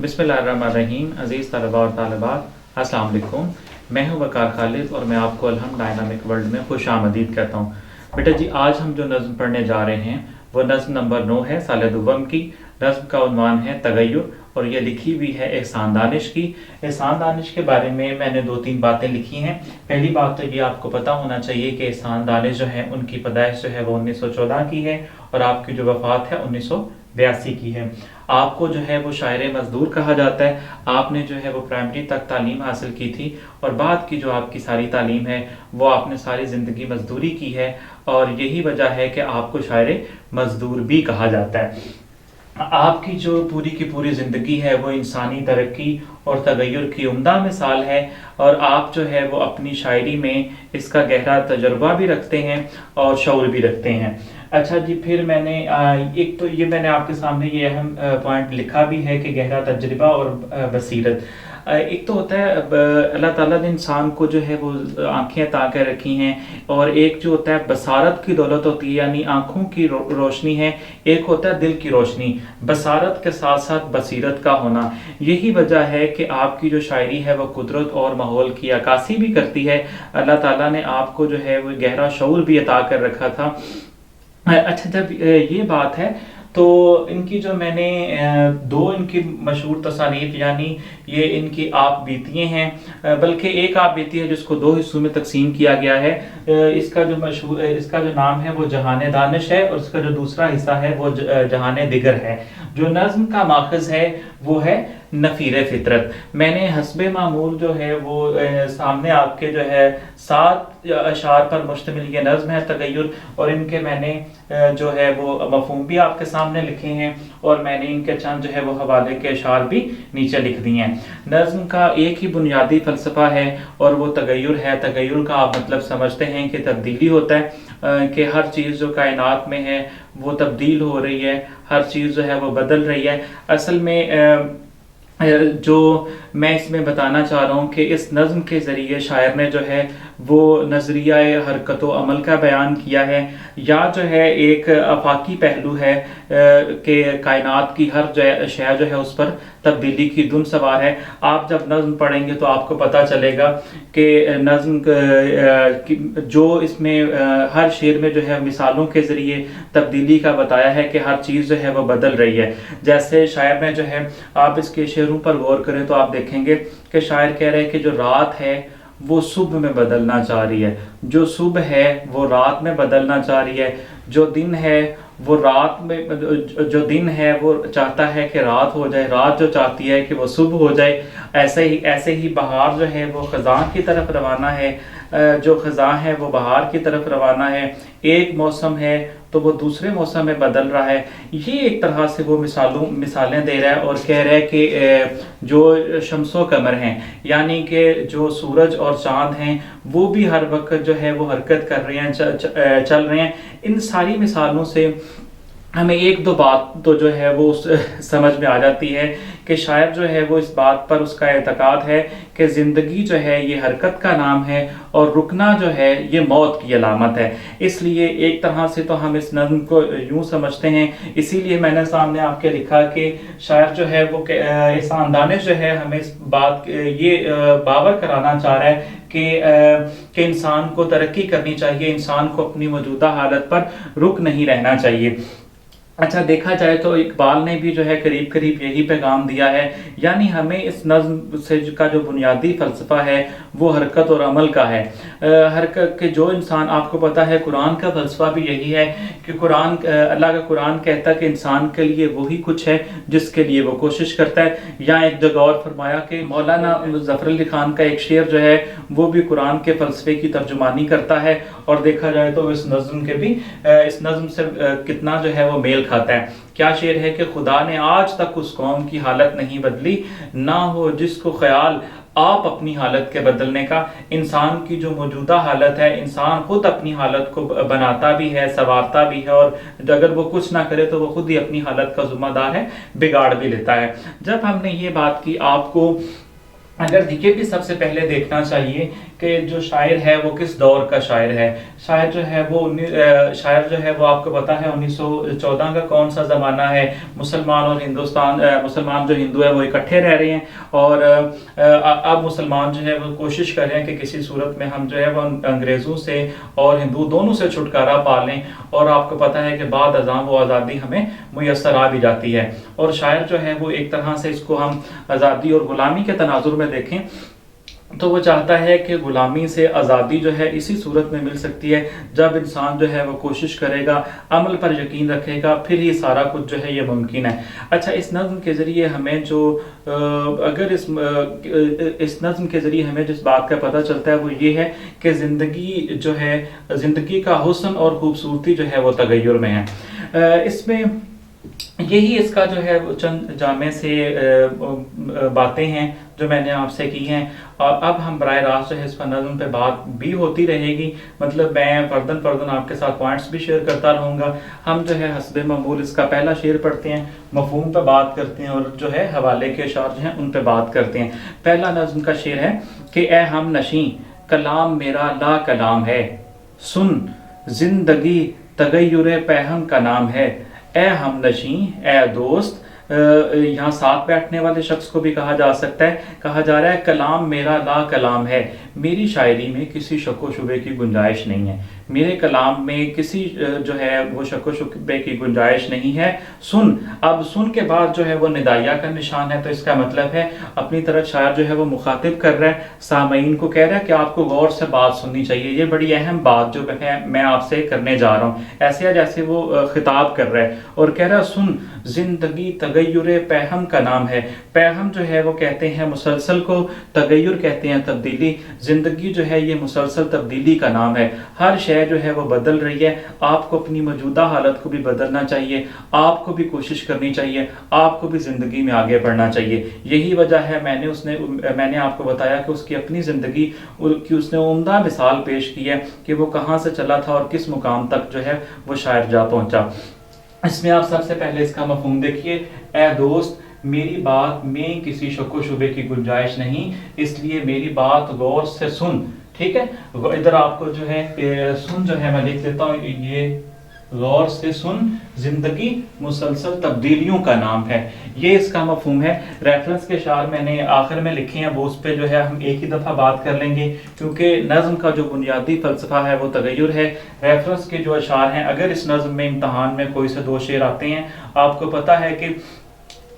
बिस्मिल्लाहिर्रहमानिर्रहीम। अज़ीज़ तलबा और तालिबात, अस्सलाम वालेकुम। मैं हूं वकार खालिद और मैं आपको अलहम डायनामिक वर्ल्ड में खुश आमदीद कहता हूं। बेटा जी, आज हम जो नज़्म पढ़ने जा रहे हैं वो नज़्म नंबर 9 है, साल दुव्वम की। नज़्म का उन्वान है तगय्युर और ये लिखी हुई है एहसान दानिश की। एहसान दानिश के बारे में मैंने 2-3 बातें लिखी हैं। पहली बात तो ये आपको पता होना चाहिए कि एहसान दानिश जो है उनकी पैदाइश जो है वो 1914 की है और आपकी जो वफ़ात है 1982 की है। आपको जो है वो शायर मजदूर कहा जाता है। आपने जो है वो प्राइमरी तक तालीम हासिल की थी और बाद की जो आपकी सारी तालीम है वो आपने सारी ज़िंदगी मजदूरी की है और यही वजह है कि आपको शायर मजदूर भी कहा जाता है। आपकी जो पूरी की पूरी ज़िंदगी है वो इंसानी तरक्की और तगय्युर की उम्दा मिसाल है और आप जो है वो अपनी शायरी में इसका गहरा तजर्बा भी रखते हैं और शऊर भी रखते हैं। अच्छा जी, फिर मैंने एक तो ये मैंने आपके सामने ये अहम पॉइंट लिखा भी है कि गहरा तजर्बा और बसीरत। एक तो होता है अल्लाह ताला ने इंसान को जो है वो आंखें अता कर रखी हैं और एक जो होता है बसारत की दौलत होती है, यानी आंखों की रोशनी है। एक होता है दिल की रोशनी। बसारत के साथ साथ बसीरत का होना, यही वजह है कि आपकी जो शायरी है वो कुदरत और माहौल की अक्कासी भी करती है। अल्लाह ताला ने आपको जो है वो गहरा शऊर भी अता कर रखा था। अच्छा, जब ये बात है तो इनकी जो मैंने दो इनकी मशहूर तसानीफ, यानी ये इनकी आप बीतियाँ हैं, बल्कि एक आप बीती है जिसको 2 हिस्सों में तकसीम किया गया है। इसका जो नाम है वो जहान दानिश है और इसका जो दूसरा हिस्सा है वो जहान दिगर है। जो नज़्म का माखज़ है वो है नफ़ीर फ़ितरत। मैंने हस्बे मामूल जो है वो सामने आपके जो है 7 अशार पर मुश्तमिल ये नज़्म है तगय्युर, और इनके मैंने जो है वो मफ़हूम भी आपके सामने लिखे हैं और मैंने इनके चंद जो है वो हवाले के अशार भी नीचे लिख दिए हैं। नज़्म का एक ही बुनियादी फ़लसफ़ा है और वो तगय्युर है। तगय्युर का आप मतलब समझते हैं कि तब्दीली होता है, कि हर चीज़ जो कायनात में है वो तब्दील हो रही है, हर चीज़ जो है वो बदल रही है। असल में जो मैं इसमें बताना चाह रहा हूँ कि इस नज़्म के ज़रिए शायर ने जो है वो नज़रिया हरकत व अमल का बयान किया है, या जो है एक आफाकी पहलू है कि कायनात की हर शय जो है उस पर तब्दीली की धुन सवार है। आप जब नज़्म पढ़ेंगे तो आपको पता चलेगा कि नज़्म जो इसमें हर शेर में जो है मिसालों के ज़रिए तब्दीली का बताया है कि हर चीज़ जो है वो बदल रही है। जैसे शायर ने जो है, आप इसके शेरों पर गौर करें तो आप देखेंगे कि शायर कह रहे हैं कि जो रात है वो सुबह में बदलना चाह रही है, जो सुबह है वो रात में बदलना चाह रही है, जो दिन है वो रात में, जो दिन है वो चाहता है कि रात हो जाए, रात जो चाहती है कि वो सुबह हो जाए। ऐसे ही बहार जो है वो ख़ज़ां की तरफ रवाना है, जो ख़ज़ां है वो बहार की तरफ रवाना है। एक मौसम है तो वो दूसरे मौसम में बदल रहा है। ये एक तरह से वो मिसालें दे रहा है और कह रहा है कि जो शम्सो कमर हैं, यानी कि जो सूरज और चाँद हैं वो भी हर वक्त जो है वो हरकत कर रहे हैं, चल रहे हैं। इन सारी मिसालों से हमें एक दो बात तो जो है वो समझ में आ जाती है कि शायर जो है वो इस बात पर उसका एतकाद है कि ज़िंदगी जो है ये हरकत का नाम है और रुकना जो है ये मौत की अलामत है। इसलिए एक तरह से तो हम इस नज़्म को यूँ समझते हैं। इसीलिए मैंने सामने आपके लिखा कि शायर जो है वो एहसान दानिश जो है हमें इस बात ये बावर कराना चाह रहा है कि इंसान को तरक्की करनी चाहिए, इंसान को अपनी मौजूदा हालत पर रुक नहीं रहना चाहिए। अच्छा, देखा जाए तो इकबाल ने भी जो है करीब करीब यही पैगाम दिया है, यानी हमें इस नज़्म से का जो बुनियादी फ़लसफ़ा है वो हरकत और अमल का है। हरकत के जो इंसान, आपको पता है कुरान का फ़लसफ़ा भी यही है कि अल्लाह का कुरान कहता है कि इंसान के लिए वही कुछ है जिसके लिए वो कोशिश करता है। या एक जगह और फरमाया कि मौलाना ज़फ़र अली ख़ान का एक शेर जो है वो भी कुरान के फ़लसफ़े की तर्जुमानी करता है और देखा जाए तो इस नज़्म से कितना जो है वो मेल खाता है। क्या शेर है कि खुदा ने आज तक उस कौम की हालत नहीं बदली, ना हो जिसको ख्याल आप अपनी हालत के बदलने का। इंसान की जो मौजूदा हालत है, इंसान खुद अपनी हालत को बनाता भी है, संवारता भी है, और अगर वो कुछ ना करे तो वो खुद ही अपनी हालत का जिम्मेदार है, बिगाड़ भी लेता है। जब हमने ये बात की, आपको अगर ये भी सबसे पहले देखना चाहिए کہ जो शायर है वो किस दौर का शायर है। शायर जो है वो शायर जो है वो आपको पता है 1914 का कौन सा ज़माना है, मुसलमान और हिंदुस्तान मुसलमान जो हिंदू है वो इकट्ठे रह रहे हैं, और अब मुसलमान जो है वो कोशिश कर रहे हैं कि किसी सूरत में हम जो है वो अंग्रेज़ों से और हिंदू दोनों से छुटकारा पा लें, और आपको पता है कि बाद अज़ां वो आज़ादी हमें मुयस्सर आ भी जाती है। और शायर जो है वो एक तरह से इसको हम आज़ादी और ग़ुलामी के तनाजुर में देखें तो वो चाहता है कि ग़ुलामी से आज़ादी जो है इसी सूरत में मिल सकती है जब इंसान जो है वो कोशिश करेगा, अमल पर यकीन रखेगा, फिर ही सारा कुछ जो है ये मुमकिन है। अच्छा, इस नज़्म के ज़रिए हमें जो अगर इस नज़्म के ज़रिए हमें जिस बात का पता चलता है वो ये है कि ज़िंदगी जो है, ज़िंदगी का हुस्न और ख़ूबसूरती जो है वो तगय्युर में है। इसमें यही इसका जो है चंद जामे से बातें हैं जो मैंने आपसे की हैं, और अब हम बराह रास्त जो है इस पर नज़्म पे बात भी होती रहेगी, मतलब मैं फ़र्दन फ़र्दन आपके साथ पॉइंट्स भी शेयर करता रहूँगा। हम जो है हस्बे मामूल इसका पहला शेर पढ़ते हैं, मफ़हूम पे बात करते हैं, और जो है हवाले के अशार जो हैं उन पे बात करते हैं। पहला नज़्म का शेर है कि ए हम नशी कलाम मेरा ला कलाम है, सुन ज़िंदगी तगय्युर पैहम का नाम है। ए हम नशी, ए दोस्त, यहाँ साथ बैठने वाले शख्स को भी कहा जा सकता है। कहा जा रहा है कलाम मेरा ला कलाम है, मेरी शायरी में किसी शक व शुबे की गुंजाइश नहीं है, मेरे कलाम में किसी जो है वो शक व शुबे की गुंजाइश नहीं है। सुन, अब सुन के बाद जो है वो निदाया का निशान है, तो इसका मतलब है अपनी तरफ शायर जो है वो मुखातिब कर रहा है, सामईन को कह रहा है कि आपको गौर से बात सुननी चाहिए, ये बड़ी अहम बात जो है मैं आपसे करने जा रहा हूँ। ऐसे जैसे वो खिताब कर रहा है और कह रहा है सुन, जिंदगी तगय्युर पैहम का नाम है। पैहम जो है वो कहते हैं मुसलसल को, तगय्युर कहते हैं तब्दीली। जिंदगी जो है ये मुसलसल तब्दीली का नाम है, हर शय जो है वो बदल रही है। आपको अपनी मौजूदा हालत को भी बदलना चाहिए, आपको भी कोशिश करनी चाहिए, आपको भी ज़िंदगी में आगे बढ़ना चाहिए। यही वजह है मैंने आपको बताया कि उसकी अपनी ज़िंदगी की उसने उम्दा मिसाल पेश की है कि वो कहाँ से चला था और किस मुकाम तक जो है वो शायर जा पहुँचा। इसमें आप सबसे पहले इसका मफ़हूम देखिए, ए दोस्त मेरी बात में किसी शक व शुबे की गुंजाइश नहीं, इसलिए मेरी बात गौर से सुन। ठीक है, इधर आपको जो है सुन जो है मैं लिख देता हूँ, ये गौर से सुन, जिंदगी मुसलसल तब्दीलियों का नाम है, ये इसका मफहूम है। रेफरेंस के अशार मैंने आखिर में लिखे हैं, वो उस पर जो है हम एक ही दफ़ा बात कर लेंगे, क्योंकि नज़्म का जो बुनियादी फ़लसफ़ा है वो तगय्युर है। रेफरेंस के जो अशार हैं, अगर इस नज़्म में इम्तहान में कोई से दो शेर आते हैं, आपको पता है कि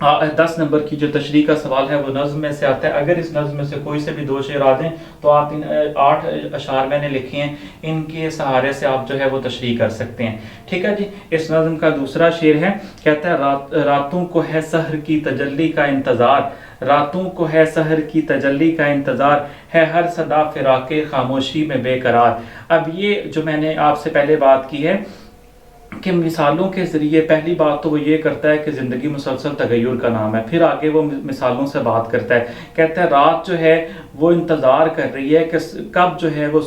10 नंबर की जो तशरीह का सवाल है वो नज़्म में से आता है। अगर इस नज़्म में से कोई से भी दो शेर आ दें तो आप 8 अशार मैंने लिखे हैं, इनके सहारे से आप जो है वो तशरीह कर सकते हैं। ठीक है जी। इस नज़्म का दूसरा शेर है, कहता है रातों को है सहर की तजल्ली का इंतज़ार, रातों को है सहर की तजल्ली का इंतज़ार, है हर सदा फिराके खामोशी में बेकरार। अब ये जो मैंने आपसे पहले बात की है कि मिसालों के ज़रिए पहली बात तो वो ये करता है कि ज़िंदगी मुसलसल तगय्युर का नाम है, फिर आगे वो मिसालों से बात करता है। कहता है रात जो है वो इंतज़ार कर रही है कि कब जो है वो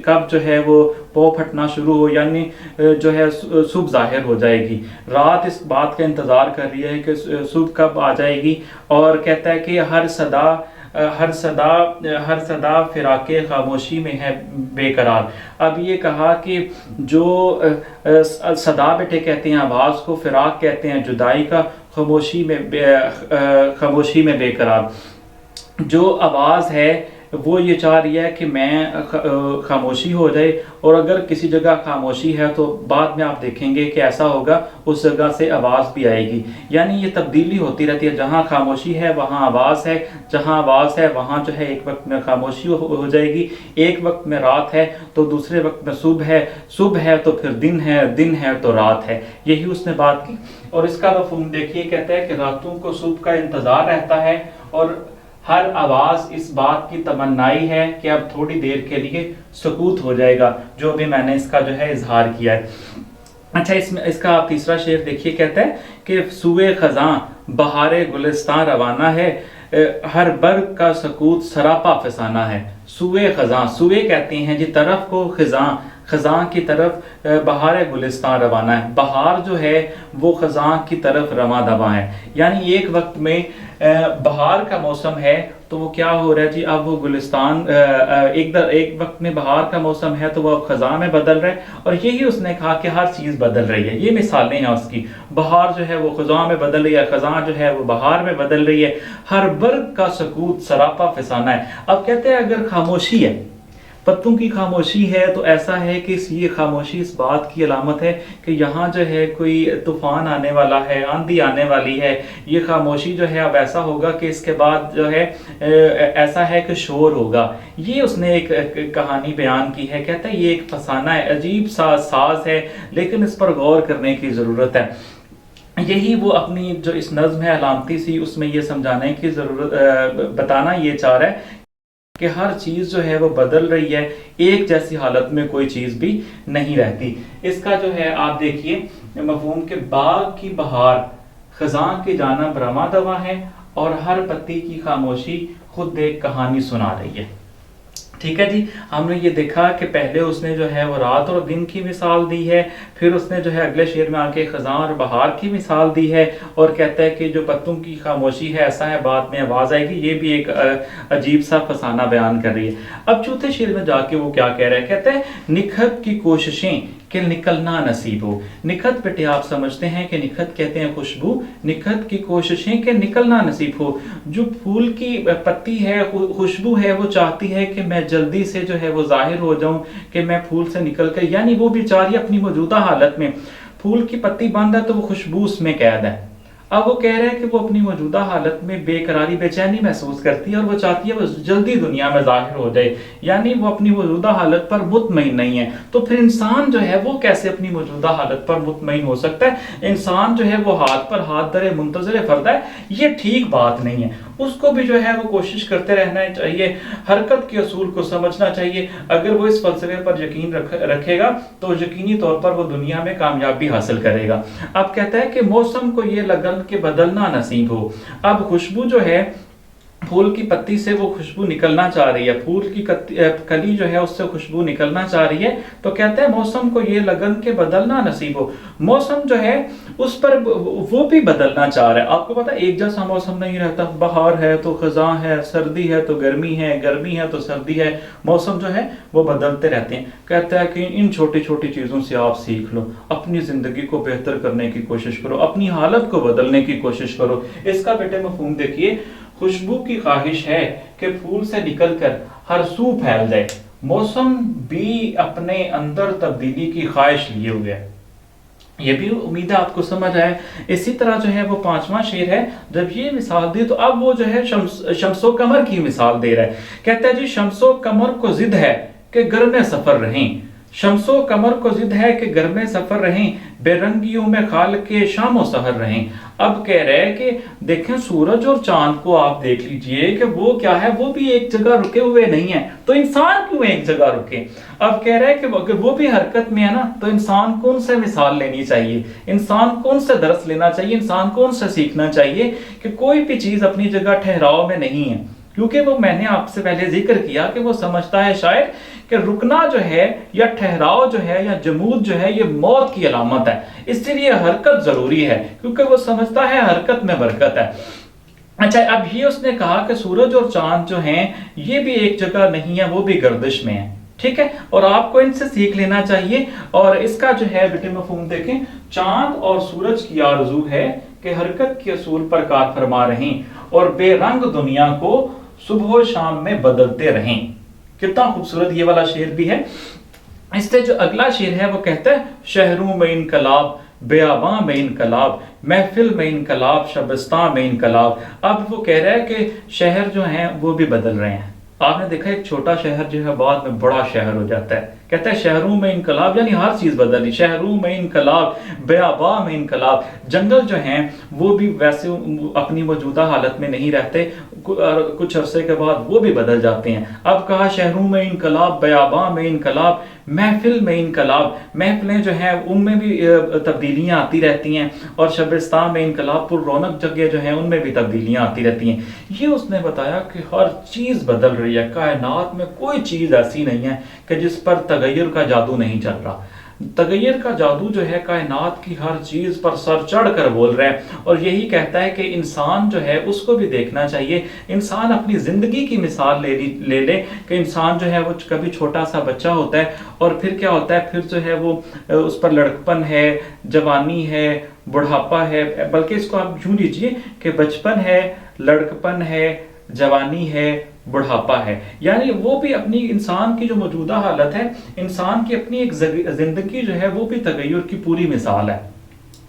कब जो है वो पौ फटना शुरू हो, यानी जो है सुबह ज़ाहिर हो जाएगी। रात इस बात का इंतज़ार कर रही है कि सुबह कब आ जाएगी, और कहता है कि हर सदा फिराके खामोशी में है बेकरार। अब ये कहा कि जो सदा बेटे कहते हैं आवाज़ को, फिराक कहते हैं जुदाई का, खामोशी में बेकरार। जो आवाज़ है वो ये चाह रही है कि मैं खामोशी हो जाए, और अगर किसी जगह खामोशी है तो बाद में आप देखेंगे कि ऐसा होगा उस जगह से आवाज़ भी आएगी, यानी ये तब्दीली होती रहती है। जहाँ खामोशी है वहाँ आवाज़ है, जहाँ आवाज़ है वहाँ जो है एक वक्त में खामोशी हो जाएगी, एक वक्त में रात है तो दूसरे वक्त में सुबह है तो फिर दिन है तो रात है। यही उसने बात की। और इसका मफ़हूम देखिए, कहता है कि रातों को सुबह का इंतज़ार रहता है, और हर आवाज़ इस बात की तमन्नाई है कि अब थोड़ी देर के लिए सुकूत हो जाएगा, जो भी मैंने इसका जो है इजहार किया है। अच्छा, इसका आप तीसरा शेर देखिए, कहता है कि सुए खज़ां बहारे गुलिस्तान रवाना है, हर बर्ग का सकूत सरापा फसाना है। सुए खज़ां, सुए कहते हैं जी तरफ को, खिज़ां خزاں کی طرف بہار گلستان روانہ ہے. بہار جو ہے وہ خزاں کی طرف رواں دواں ہے. یعنی ایک وقت میں بہار کا موسم ہے تو وہ کیا ہو رہا ہے جی، اب وہ گلستان ایک وقت میں بہار کا موسم ہے تو وہ اب خزاں میں بدل رہا ہے. اور یہی اس نے کہا کہ ہر چیز بدل رہی ہے. یہ مثالیں ہیں اس کی. بہار جو ہے وہ خزاں میں بدل رہی ہے، خزاں جو ہے وہ بہار میں بدل رہی ہے. ہر برگ کا سکوت سراپا فسانہ ہے. اب کہتے ہیں اگر خاموشی ہے، پتوں کی خاموشی ہے، تو ایسا ہے کہ یہ خاموشی اس بات کی علامت ہے کہ یہاں جو ہے کوئی طوفان آنے والا ہے، آندھی آنے والی ہے. یہ خاموشی جو ہے اب ایسا ہوگا کہ اس کے بعد جو ہے ایسا ہے کہ شور ہوگا. یہ اس نے ایک کہانی بیان کی ہے. کہتا ہے یہ ایک فسانہ ہے، عجیب سا ساز ہے، لیکن اس پر غور کرنے کی ضرورت ہے. یہی وہ اپنی جو اس نظم ہے علامتی سی، اس میں یہ سمجھانے کی ضرورت، بتانا یہ چاہ رہا ہے کہ ہر چیز جو ہے وہ بدل رہی ہے، ایک جیسی حالت میں کوئی چیز بھی نہیں رہتی. اس کا جو ہے آپ دیکھیے مفہوم کہ باغ کی بہار خزاں کی جانب رواں دواں ہے اور ہر پتی کی خاموشی خود ایک کہانی سنا رہی ہے. ٹھیک ہے جی. ہم نے یہ دیکھا کہ پہلے اس نے جو ہے وہ رات اور دن کی مثال دی ہے، پھر اس نے جو ہے اگلے شعر میں آ کے خزاں اور بہار کی مثال دی ہے، اور کہتا ہے کہ جو پتوں کی خاموشی ہے ایسا ہے بعد میں آواز آئے گی. یہ بھی ایک عجیب سا فسانہ بیان کر رہی ہے. اب چوتھے شعر میں جا کے وہ کیا کہہ رہا ہے؟ کہتا ہے نکھت کی کوششیں کہ نکلنا نصیب ہو. نکھت بیٹے آپ سمجھتے ہیں کہ نکھت کہتے ہیں خوشبو، نکھت کی کوششیں کہ نکلنا نصیب ہو. جو پھول کی پتی ہے، خوشبو ہے، وہ چاہتی ہے کہ میں جلدی سے جو ہے وہ ظاہر ہو جاؤں، کہ میں پھول سے نکل کر، یعنی وہ بیچاری اپنی موجودہ حالت میں، پھول کی پتی بند ہے تو وہ خوشبو اس میں قید ہے. اب وہ کہہ رہے ہیں کہ وہ اپنی موجودہ حالت میں بے قراری، بے چینی محسوس کرتی ہے اور وہ چاہتی ہے وہ جلدی دنیا میں ظاہر ہو جائے. یعنی وہ اپنی موجودہ حالت پر مطمئن نہیں ہے. تو پھر انسان جو ہے وہ کیسے اپنی موجودہ حالت پر مطمئن ہو سکتا ہے؟ انسان جو ہے وہ ہاتھ پر ہاتھ دھرے منتظر فرد ہے. یہ ٹھیک بات نہیں ہے. اس کو بھی جو ہے وہ کوشش کرتے رہنا چاہیے، حرکت کے اصول کو سمجھنا چاہیے. اگر وہ اس فلسفے پر یقین رکھے گا تو یقینی طور پر وہ دنیا میں کامیابی حاصل کرے گا. اب کہتا ہے کہ موسم کو یہ لگن کہ بدلنا نصیب ہو. اب خوشبو جو ہے پھول کی پتی سے وہ خوشبو نکلنا چاہ رہی ہے، پھول کی کلی جو ہے اس سے خوشبو نکلنا چاہ رہی ہے. تو کہتے ہیں موسم کو یہ لگن کہ بدلنا نصیب ہو. موسم جو ہے اس پر وہ بھی بدلنا چاہ رہا ہے. آپ کو پتا ایک جیسا موسم نہیں رہتا. بہار ہے تو خزاں ہے، سردی ہے تو گرمی ہے، گرمی ہے تو سردی ہے. موسم جو ہے وہ بدلتے رہتے ہیں. کہتا ہے کہ ان چھوٹی چھوٹی چیزوں سے آپ سیکھ لو، اپنی زندگی کو بہتر کرنے کی کوشش کرو، اپنی حالت کو بدلنے کی کوشش کرو. اس کا بیٹے مفہوم دیکھیے، خوشبو کی خواہش ہے کہ پھول سے نکل کر ہر سو پھیل جائے. موسم بھی اپنے اندر تبدیلی کی خواہش لیے ہوئے ہے. یہ بھی امید ہے آپ کو سمجھ آئے. اسی طرح جو ہے وہ پانچواں شعر ہے. جب یہ مثال دی تو اب وہ جو ہے شمس و قمر کی مثال دے رہا ہے. کہتا ہے جی شمس و قمر کو ضد ہے کہ گرم سفر رہیں. شمس و قمر کو ضد ہے کہ گرم سفر رہیں، بے رنگیوں میں خالق کے شام و سحر رہیں. اب کہہ رہے ہیں کہ دیکھیں سورج اور چاند کو آپ دیکھ لیجئے کہ وہ کیا ہے، وہ بھی ایک جگہ رکے ہوئے نہیں ہیں، تو انسان کیوں ایک جگہ رکے؟ اب کہہ رہے ہیں کہ اگر وہ بھی حرکت میں ہے نا تو انسان کون سے مثال لینی چاہیے، انسان کون سے درس لینا چاہیے، انسان کون سے سیکھنا چاہیے کہ کوئی بھی چیز اپنی جگہ ٹھہراؤ میں نہیں ہے. کیونکہ وہ میں نے آپ سے پہلے ذکر کیا کہ وہ سمجھتا ہے شاعر کہ رکنا جو ہے یا ٹھہراؤ جو ہے یا جمود جو ہے یہ موت کی علامت ہے. اس لیے حرکت ضروری ہے کیونکہ وہ سمجھتا ہے حرکت میں برکت ہے. اچھا اب یہ اس نے کہا کہ سورج اور چاند جو ہیں یہ بھی ایک جگہ نہیں ہے، وہ بھی گردش میں ہیں. ٹھیک ہے، اور آپ کو ان سے سیکھ لینا چاہیے. اور اس کا جو ہے بیٹے مفہوم دیکھیں، چاند اور سورج کی آرزو ہے کہ حرکت کے اصول پر کار فرما رہیں اور بے رنگ دنیا کو صبح و شام میں بدلتے رہیں. کتنا خوبصورت یہ والا شعر بھی ہے. اس سے جو اگلا شعر ہے وہ کہتا ہے شہروں میں انقلاب، بیاباں میں انقلاب، محفل میں انقلاب، شبستان میں انقلاب. اب وہ کہہ رہا ہے کہ شہر جو ہیں وہ بھی بدل رہے ہیں. آپ نے دیکھا ایک چھوٹا شہر جو ہے بعد میں بڑا شہر ہو جاتا ہے. کہتا ہے شہروں میں انقلاب، یعنی ہر چیز بدلی. شہروں میں انقلاب، بیاباں میں انقلاب. جنگل جو ہیں وہ بھی ویسے اپنی موجودہ حالت میں نہیں رہتے، कुछ अरसे के बाद वो भी बदल जाते हैं। अब कहा शहरों में इनकलाब, बयाबां में इनकलाब, महफिल में इनकलाब। महफिलें जो हैं उनमें भी तब्दीलियाँ आती रहती हैं, और शबरस्तान में इनकलाब, पुर रौनक जगह जो हैं उनमें भी तब्दीलियाँ आती रहती हैं। ये उसने बताया कि हर चीज़ बदल रही है, कायनात में कोई चीज़ ऐसी नहीं है कि जिस पर तगय्युर का जादू नहीं चल रहा। तगय्युर का जादू जो है कायनात की हर चीज़ पर सर चढ़ कर बोल रहा है, और यही कहता है कि इंसान जो है उसको भी देखना चाहिए। इंसान अपनी ज़िंदगी की मिसाल ले ले कि इंसान जो है वो कभी छोटा सा बच्चा होता है, और फिर क्या होता है, फिर जो है वो उस पर लड़कपन है, जवानी है, बुढ़ापा है, बल्कि इसको आप यूँ लीजिए कि बचपन है, लड़कपन है, जवानी है, बुढ़ापा है। यानी वो भी अपनी इंसान की जो मौजूदा हालत है, इंसान की अपनी एक जिंदगी जो है वो भी तगय्युर की पूरी मिसाल है।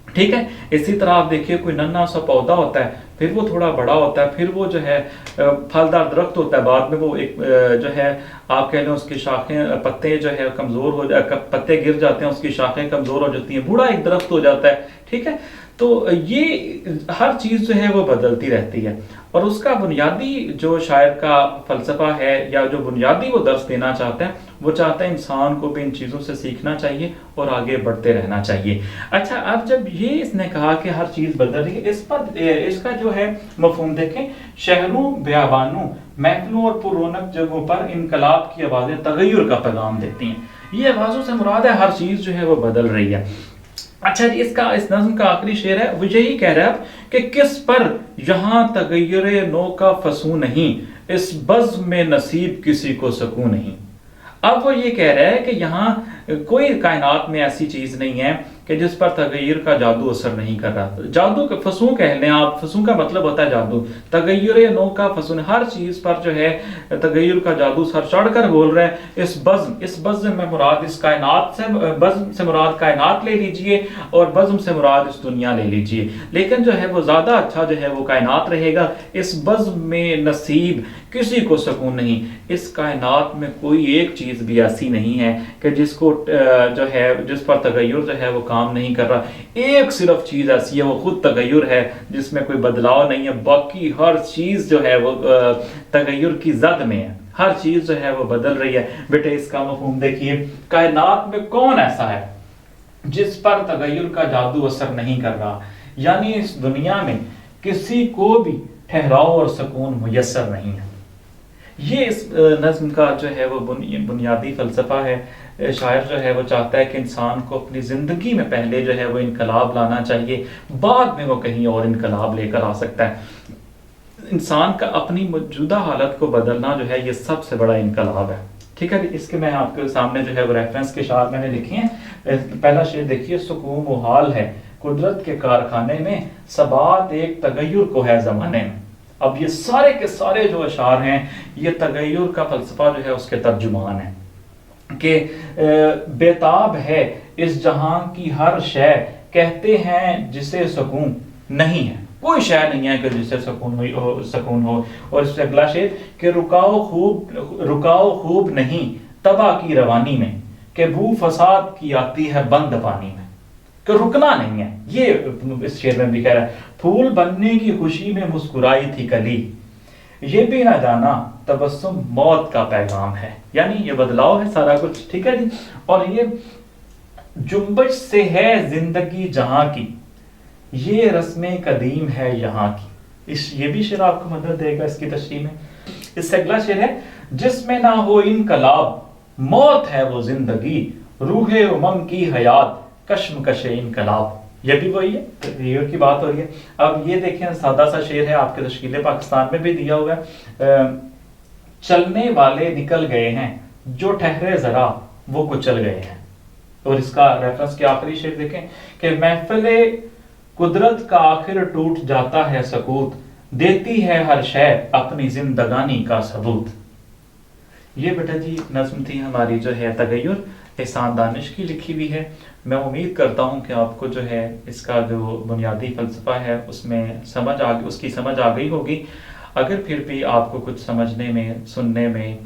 ठीक है, इसी तरह आप देखिए कोई नन्हा सा पौधा होता है, फिर वो थोड़ा बड़ा होता है, फिर वो जो है फलदार दरख्त होता है, बाद में वो एक जो है आप कह लें उसकी शाखें, पत्ते जो है कमज़ोर हो पत्ते गिर जाते हैं, उसकी शाखें कमज़ोर हो जाती हैं, बूढ़ा एक दरख्त हो जाता है। ठीक है, तो ये हर चीज़ जो है वो बदलती रहती है, और उसका बुनियादी जो शायर का फ़लसफ़ा है, या जो बुनियादी वो दर्स देना चाहता है, वो चाहता है इंसान को भी इन चीज़ों से सीखना चाहिए और आगे बढ़ते रहना चाहिए। अच्छा, अब जब ये इसने कहा कि हर चीज़ बदल रही है, इस पर इसका जो है मफ़हूम देखें, शहरों, बयाबानों, महफिलों और पुरौनक जगहों पर इनकलाब की आवाज़ें तगय्युर का पैगाम देती हैं। ये आवाज़ों से मुराद है हर चीज़ जो है वो बदल रही है। अच्छा जी, इस नज़्म का आखिरी शेर है, वो यही कह रहा है कि किस पर यहाँ तगय्युरे नो का फसू नहीं, इस बज़्म में नसीब किसी को सकून नहीं। अब वो ये कह रहा है कि यहाँ कोई कायनात में ऐसी चीज़ नहीं है कि जिस पर तगय्युर का जादू असर नहीं कर रहा। जादू का फसू कह लें आप, फसू का मतलब होता है जादू, तगय्युर नो का फसू, हर चीज़ पर जो है तगय्युर का जादू सर चढ़ कर बोल रहा है। इस बज़्म में मुराद इस कायनात से, बज़्म से मुराद कायनात ले लीजिए, और बज़्म से मुराद इस दुनिया ले लीजिए, लेकिन जो है वो ज़्यादा अच्छा जो है वो कायनात रहेगा। इस बज़्म में नसीब किसी को सुकून नहीं, इस कायनात में कोई एक चीज़ भी ऐसी नहीं है कि जिसको जो है जिस पर तगय्युर जो है वो काम नहीं कर रहा। एक सिर्फ चीज़ ऐसी है, वो खुद तगय्युर है, जिसमें कोई बदलाव नहीं है। बाकी हर चीज़ जो है वो तगय्युर की जद में है, हर चीज़ जो है वो बदल रही है। बेटे इसका मफ़हूम देखिए, कायनात में कौन ऐसा है जिस पर तगय्युर का जादू असर नहीं कर रहा, यानी इस दुनिया में किसी को भी ठहराव और सुकून मुयस्सर नहीं है। ये इस नज़्म का जो है वो बुनियादी फ़लसफ़ा है। शायर जो है वो चाहता है कि इंसान को अपनी ज़िंदगी में पहले जो है वो इनकलाब लाना चाहिए, बाद में वो कहीं और इनकलाब लेकर आ सकता है। इंसान का अपनी मौजूदा हालत को बदलना जो है ये सबसे बड़ा इनकलाब है। ठीक है, इसके मैं आपके सामने जो है वो रेफरेंस के शायर मैंने लिखे हैं। पहला शेर देखिए, सुकून वो हाल है कुदरत के कारखाने में, सबात एक तगय्युर को है ज़माने में। अब ये सारे के सारे जो अशार हैं ये तगय्युर का फ़लसफ़ा जो है उसके तर्जुमान है कि बेताब है इस जहां की हर शय, कहते हैं जिसे सुकून नहीं है, कोई शय नहीं है कि जिसे सुकून हो। और इससे अगला शेर कि रुकाओ खूब नहीं तबाह की रवानी में, कि भू फसाद की आती है बंद पानी में, कि रुकना नहीं है। ये इस शेर में भी कह रहा है, फूल बनने की खुशी में मुस्कुराई थी कली, ये भी ना जाना तबस्सुम मौत का पैगाम है। यानी ये बदलाव है सारा कुछ। ठीक है जी, और ये जुम्बश से है जिंदगी जहां की, ये रस्में कदीम है यहाँ की। ये भी शेर आपको मदद देगा इसकी तशरीह में। इससे अगला शेर है, जिसमें ना हो इनकलाब, मौत है वो जिंदगी, रूहे उमम की हयात, कश्मकश इनकलाब। ये भी वही है, तगय्युर की बात हो रही है। अब ये देखें, सादा सा शेर है, आपके तश्कील पाकिस्तान में भी दिया हुआ है। चलने वाले निकल गए हैं, जो ठहरे जरा वो कुचल गए हैं। और इसका रेफरेंस के आखिरी शेर देखें कि महफिले कुदरत का आखिर टूट जाता है सकूत, देती है हर शय अपनी जिंदगानी का सबूत। ये बेटा जी नज़्म थी हमारी जो है तगय्युर, एहसान दानिश की लिखी हुई है। मैं उम्मीद करता हूँ कि आपको जो है इसका जो बुनियादी फ़लसफ़ा है उसमें उसकी समझ आ गई होगी। अगर फिर भी आपको कुछ समझने में, सुनने में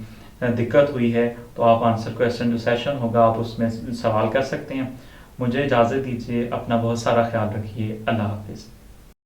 दिक्कत हुई है तो आप आंसर क्वेश्चन जो सेशन होगा आप उसमें सवाल कर सकते हैं। मुझे इजाज़त दीजिए, अपना बहुत सारा ख्याल रखिए। अल्लाह हाफिज़।